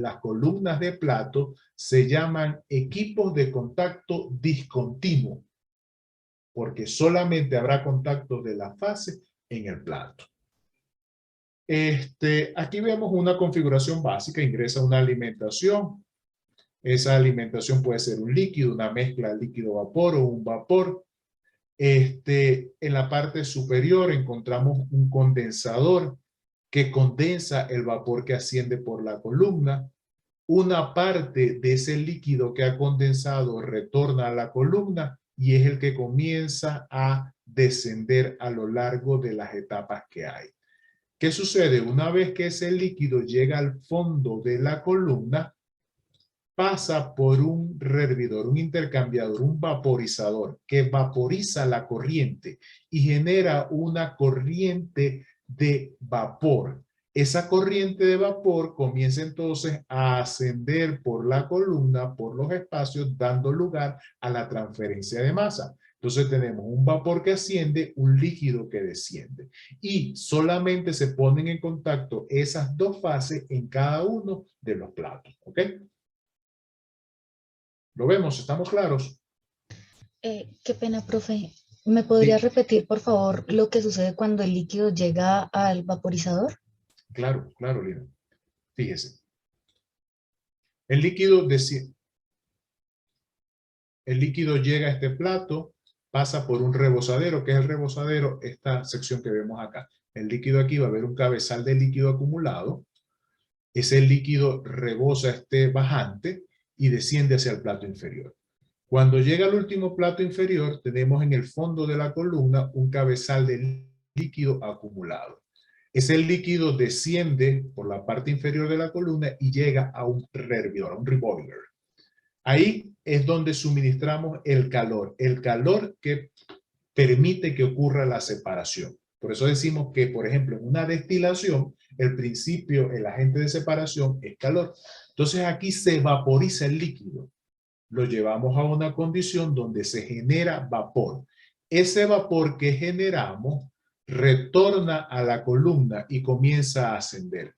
las columnas de plato se llaman equipos de contacto discontinuo, porque solamente habrá contacto de la fase en el plato. Aquí vemos una configuración básica, ingresa una alimentación. Esa alimentación puede ser un líquido, una mezcla líquido-vapor o un vapor. En la parte superior encontramos un condensador que condensa el vapor que asciende por la columna. Una parte de ese líquido que ha condensado retorna a la columna y es el que comienza a descender a lo largo de las etapas que hay. ¿Qué sucede? Una vez que ese líquido llega al fondo de la columna, pasa por un rehervidor, un intercambiador, un vaporizador que vaporiza la corriente y genera una corriente de vapor. Esa corriente de vapor comienza entonces a ascender por la columna, por los espacios, dando lugar a la transferencia de masa. Entonces tenemos un vapor que asciende, un líquido que desciende. Y solamente se ponen en contacto esas dos fases en cada uno de los platos. ¿Ok? ¿Lo vemos? ¿Estamos claros? Qué pena, profe. ¿Me podría Sí, repetir, por favor, lo que sucede cuando el líquido llega al vaporizador? claro, claro, Lina. Fíjese. El líquido, el líquido llega a este plato, pasa por un rebosadero. ¿Qué es el rebosadero? Esta sección que vemos acá. El líquido aquí va a haber un cabezal de líquido acumulado. Ese líquido rebosa este bajante y desciende hacia el plato inferior. Cuando llega al último plato inferior, tenemos en el fondo de la columna un cabezal de líquido acumulado. Ese líquido desciende por la parte inferior de la columna y llega a un rehervidor, a un reboiler. Ahí es donde suministramos el calor que permite que ocurra la separación. Por eso decimos que, por ejemplo, en una destilación, el principio, el agente de separación es calor. Entonces aquí se vaporiza el líquido. Lo llevamos a una condición donde se genera vapor. Ese vapor que generamos retorna a la columna y comienza a ascender.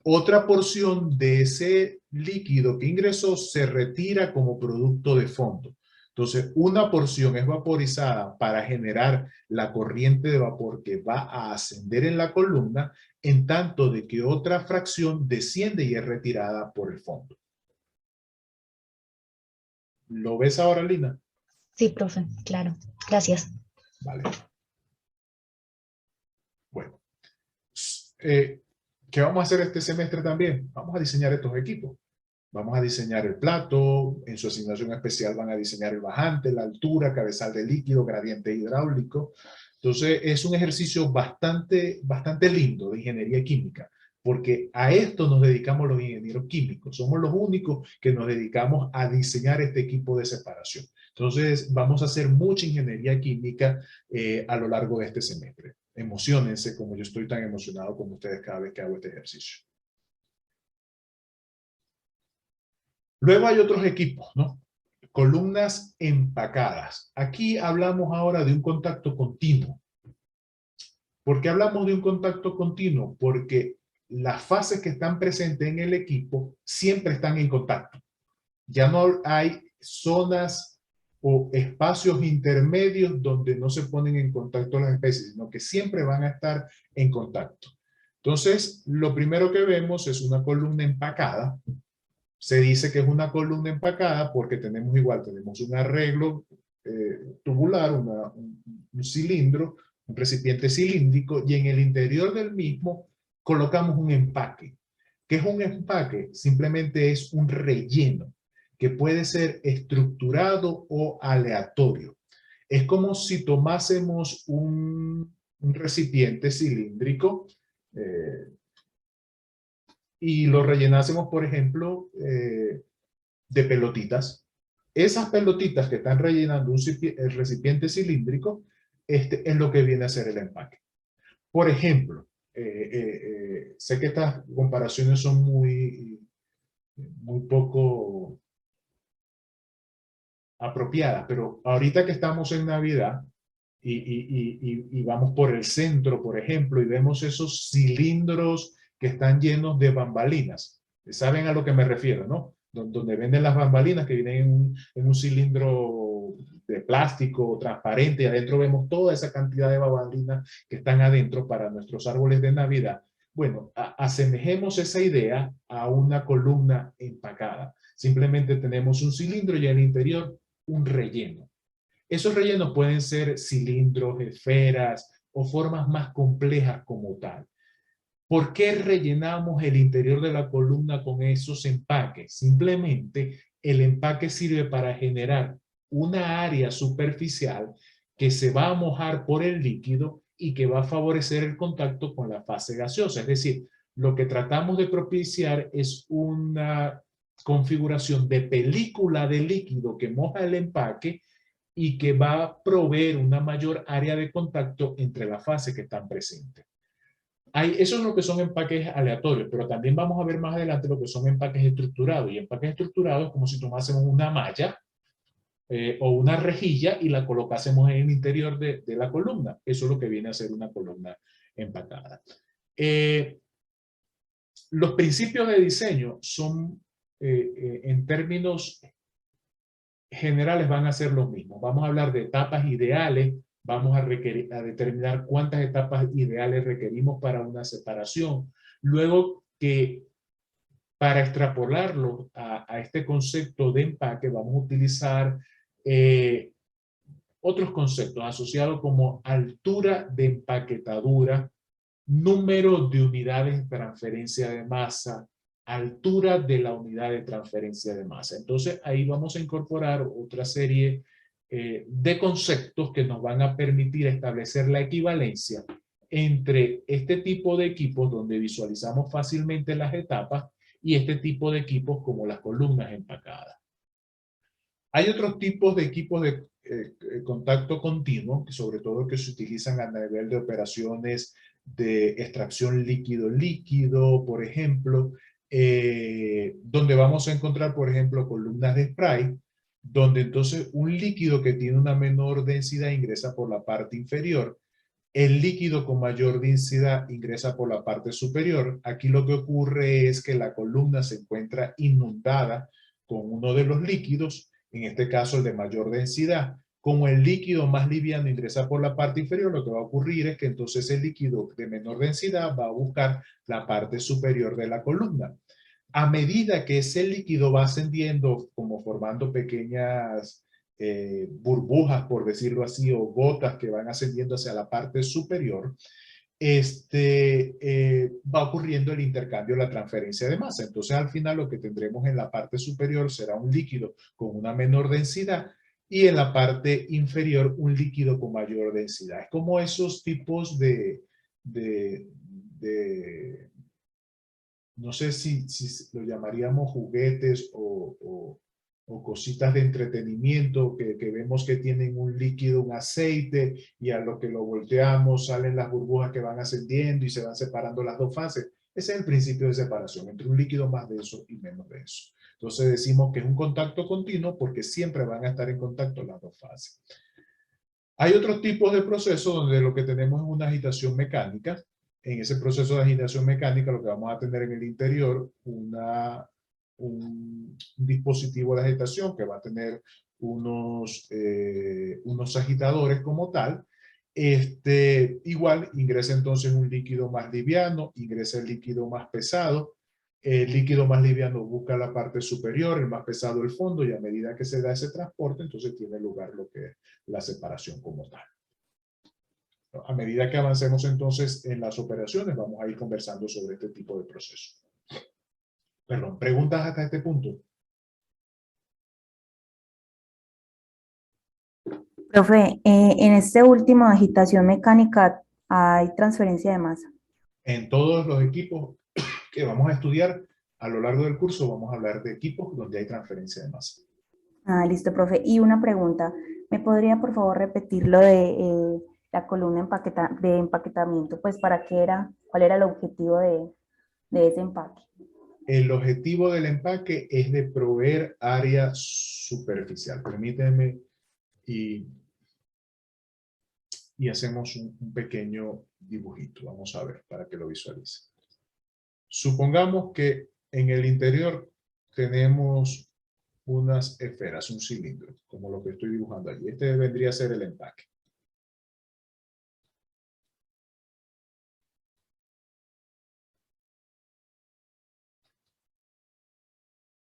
Otra porción de ese líquido que ingresó se retira como producto de fondo. Entonces, una porción es vaporizada para generar la corriente de vapor que va a ascender en la columna, en tanto de que otra fracción desciende y es retirada por el fondo. ¿Lo ves ahora, Lina? Sí, profe, claro. Gracias. Vale. Bueno. ¿Qué vamos a hacer este semestre también? Vamos a diseñar estos equipos. Vamos a diseñar el plato, en su asignación especial van a diseñar el bajante, la altura, cabezal de líquido, gradiente hidráulico. Entonces es un ejercicio bastante lindo de ingeniería química, porque a esto nos dedicamos los ingenieros químicos. Somos los únicos que nos dedicamos a diseñar este equipo de separación. Entonces vamos a hacer mucha ingeniería química a lo largo de este semestre. Emociónense como yo estoy tan emocionado como ustedes cada vez que hago este ejercicio. Luego hay otros equipos, ¿no? Columnas empacadas. Aquí hablamos ahora de un contacto continuo. ¿Por qué hablamos de un contacto continuo? Porque las fases que están presentes en el equipo siempre están en contacto. Ya no hay zonas o espacios intermedios donde no se ponen en contacto las especies, sino que siempre van a estar en contacto. Entonces, lo primero que vemos es una columna empacada. Se dice que es una columna empacada porque tenemos un arreglo tubular, un cilindro, un recipiente cilíndrico, y en el interior del mismo colocamos un empaque. ¿Qué es un empaque? Simplemente es un relleno que puede ser estructurado o aleatorio. Es como si tomásemos un recipiente cilíndrico y lo rellenásemos, por ejemplo, de pelotitas. Esas pelotitas que están rellenando el recipiente cilíndrico es lo que viene a ser el empaque. Por ejemplo, sé que estas comparaciones son muy poco apropiadas, pero ahorita que estamos en Navidad y vamos por el centro, por ejemplo, y vemos esos cilindros que están llenos de bambalinas. Saben a lo que me refiero, ¿no? Donde venden las bambalinas que vienen en un cilindro de plástico transparente y adentro vemos toda esa cantidad de bambalinas que están adentro para nuestros árboles de Navidad. Bueno, asemejemos esa idea a una columna empacada. Simplemente tenemos un cilindro y en el interior un relleno. Esos rellenos pueden ser cilindros, esferas o formas más complejas como tal. ¿Por qué rellenamos el interior de la columna con esos empaques? Simplemente el empaque sirve para generar una área superficial que se va a mojar por el líquido y que va a favorecer el contacto con la fase gaseosa. Es decir, lo que tratamos de propiciar es una configuración de película de líquido que moja el empaque y que va a proveer una mayor área de contacto entre las fases que están presentes. Eso es lo que son empaques aleatorios, pero también vamos a ver más adelante lo que son empaques estructurados. Y empaques estructurados es como si tomásemos una malla o una rejilla y la colocásemos en el interior de la columna. Eso es lo que viene a ser una columna empacada. Los principios de diseño son, en términos generales, van a ser los mismos. Vamos a hablar de etapas ideales. Vamos a determinar cuántas etapas ideales requerimos para una separación. Luego que para extrapolarlo a este concepto de empaque vamos a utilizar otros conceptos asociados como altura de empaquetadura, número de unidades de transferencia de masa, altura de la unidad de transferencia de masa. Entonces ahí vamos a incorporar otra serie de conceptos que nos van a permitir establecer la equivalencia entre este tipo de equipos donde visualizamos fácilmente las etapas y este tipo de equipos como las columnas empacadas. Hay otros tipos de equipos de contacto continuo, que sobre todo que se utilizan a nivel de operaciones de extracción líquido-líquido, por ejemplo, donde vamos a encontrar, por ejemplo, columnas de spray, donde entonces un líquido que tiene una menor densidad ingresa por la parte inferior, el líquido con mayor densidad ingresa por la parte superior. Aquí lo que ocurre es que la columna se encuentra inundada con uno de los líquidos, en este caso el de mayor densidad. Como el líquido más liviano ingresa por la parte inferior, lo que va a ocurrir es que entonces el líquido de menor densidad va a buscar la parte superior de la columna. A medida que ese líquido va ascendiendo, como formando pequeñas burbujas, por decirlo así, o gotas que van ascendiendo hacia la parte superior, va ocurriendo el intercambio, la transferencia de masa. Entonces, al final, lo que tendremos en la parte superior será un líquido con una menor densidad y en la parte inferior un líquido con mayor densidad. Es como esos tipos no sé si lo llamaríamos juguetes o cositas de entretenimiento que vemos que tienen un líquido, un aceite, y a lo que lo volteamos salen las burbujas que van ascendiendo y se van separando las dos fases. Ese es el principio de separación entre un líquido más denso y menos denso. Entonces decimos que es un contacto continuo porque siempre van a estar en contacto las dos fases. Hay otros tipos de procesos donde lo que tenemos es una agitación mecánica. En ese proceso de agitación mecánica lo que vamos a tener en el interior un dispositivo de agitación que va a tener unos agitadores como tal. Igual ingresa entonces un líquido más liviano, ingresa el líquido más pesado. El líquido más liviano busca la parte superior, el más pesado el fondo, y a medida que se da ese transporte, entonces tiene lugar lo que es la separación como tal. A medida que avancemos entonces en las operaciones, vamos a ir conversando sobre este tipo de proceso. Perdón, ¿preguntas hasta este punto? Profe, en este último de agitación mecánica hay transferencia de masa. En todos los equipos que vamos a estudiar a lo largo del curso, vamos a hablar de equipos donde hay transferencia de masa. Ah, listo, profe. Y una pregunta, ¿me podría por favor repetir lo de la columna de empaquetamiento? Pues, ¿para qué era? ¿Cuál era el objetivo de ese empaque? El objetivo del empaque es de proveer área superficial. Permíteme y hacemos un pequeño dibujito. Vamos a ver para que lo visualice. Supongamos que En el interior tenemos unas esferas, un cilindro, como lo que estoy dibujando allí. Este vendría a ser el empaque.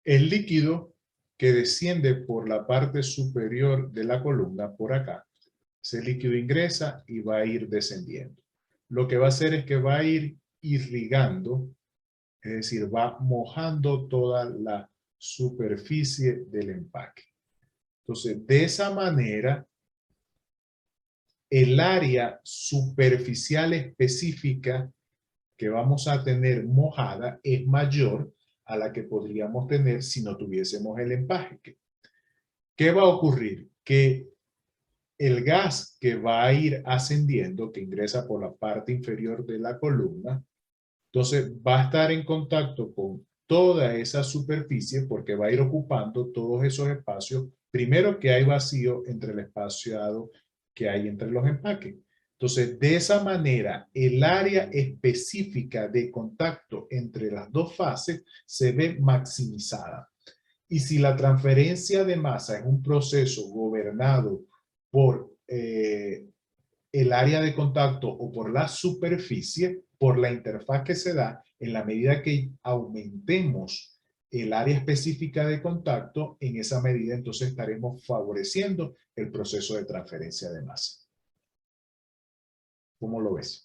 El líquido que desciende por la parte superior de la columna, por acá, ese líquido ingresa y va a ir descendiendo. Lo que va a hacer es que va a ir irrigando, es decir, va mojando toda la superficie del empaque. Entonces, de esa manera, el área superficial específica que vamos a tener mojada es mayor a la que podríamos tener si no tuviésemos el empaque. ¿Qué va a ocurrir? Que el gas que va a ir ascendiendo, que ingresa por la parte inferior de la columna, entonces va a estar en contacto con toda esa superficie porque va a ir ocupando todos esos espacios. Primero que hay vacío entre el espaciado que hay entre los empaques. Entonces, de esa manera, el área específica de contacto entre las dos fases se ve maximizada. Y si la transferencia de masa es un proceso gobernado por el área de contacto o por la superficie, por la interfaz que se da, en la medida que aumentemos el área específica de contacto, en esa medida entonces estaremos favoreciendo el proceso de transferencia de masa. ¿Cómo lo ves?